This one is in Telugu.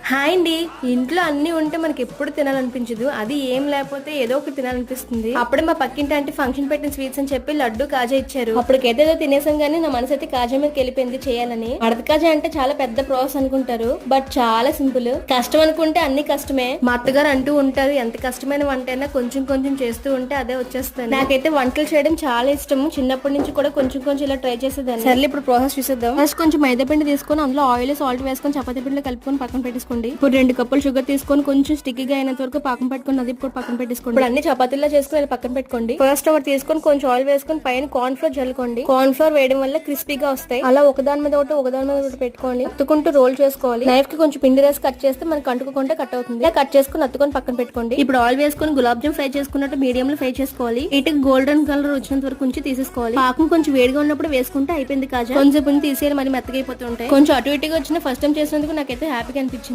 హాయ్ అండి. ఇంట్లో అన్ని ఉంటే మనకి ఎప్పుడు తినాలనిపించదు. అది ఏం లేకపోతే ఏదో ఒకటి తినాలనిపిస్తుంది. అప్పుడే మా పక్కింటి అంటే ఫంక్షన్ పెట్టిన స్వీట్స్ అని చెప్పి లడ్డు కాజా ఇచ్చారు. అప్పటికైతే ఏదో తినేసాం గానీ నా మనసు అయితే కాజా మీదకి వెళ్ళిపోయింది చేయాలని. మడత కాజా అంటే చాలా పెద్ద ప్రాసెస్ అనుకుంటారు, బట్ చాలా సింపుల్. కష్టం అనుకుంటే అన్ని కష్టమే. మా అత్తగారు అంటూ ఉంటారు, ఎంత కష్టమైన వంట అయినా కొంచెం కొంచెం చేస్తూ ఉంటే అదే వచ్చేస్తుంది. నాకైతే వంటలు చేయడం చాలా ఇష్టం. చిన్నప్పటి నుంచి కూడా కొంచెం కొంచెం ఇలా ట్రై చేసేదాన్ని. సర్లే ఇప్పుడు ప్రాసెస్ చూసేద్దాం. ఫస్ట్ కొంచెం మైదా పిండి తీసుకొని అందులో ఆయిల్ సాల్ట్ వేసుకొని చపాతీ పిండిలో కలుపుకొని పక్కన పెట్టేసుకోండి. ఇప్పుడు 2 కప్పులు షుగర్ తీసుకొని కొంచెం స్టిక్కీగా అయినంత వరకు పాకం పెట్టుకొని అది కూడా పక్కన పెట్టేసుకోండి. ఇప్పుడు అన్ని చపాతీల్లో చేసుకుని పక్కన పెట్టుకోండి. ఫస్ట్ ఒకటి తీసుకొని కొంచెం ఆయిల్ వేసుకొని పైన కార్న్ ఫ్లోర్ జల్లుకోండి. కార్న్ ఫ్లోర్ వేయడం వల్ల క్రిస్పీగా వస్తాయి. అలా ఒకదాని మీద ఒకటి పెట్టుకోండి. అత్తుకుంటూ రోల్ చేసుకోవాలి. నైఫ్ కి కొంచెం పిండి వేసి కట్ చేస్తే మనకి అంటుకుంటే కట్ అవుతుంది. ఇలా కట్ చేసుకుని అత్తుకొని పక్కన పెట్టుకోండి. ఇప్పుడు ఆయిల్ వేసుకొని గులాబ్ జామ్ ఫ్రై చేసుకున్నట్టు మీడియం లో ఫ్రై చేసుకోవాలి. ఇటుకి గోల్డెన్ కలర్ వచ్చినంత వరకు ఉంచి తీసేసుకోవాలి. పాకం కొంచెం వేడిగా ఉన్నప్పుడు వేసుకుంటే అయిపోయింది కాజా. కొంచెం తీసేయాలి, మరి మెత్తగా అయిపోతుంటాయి. కొంచెం అటు ఇటుగా వచ్చిన ఫస్ట్ టైం చేసినందుకు నాకైతే హ్యాపీగా అనిపించింది.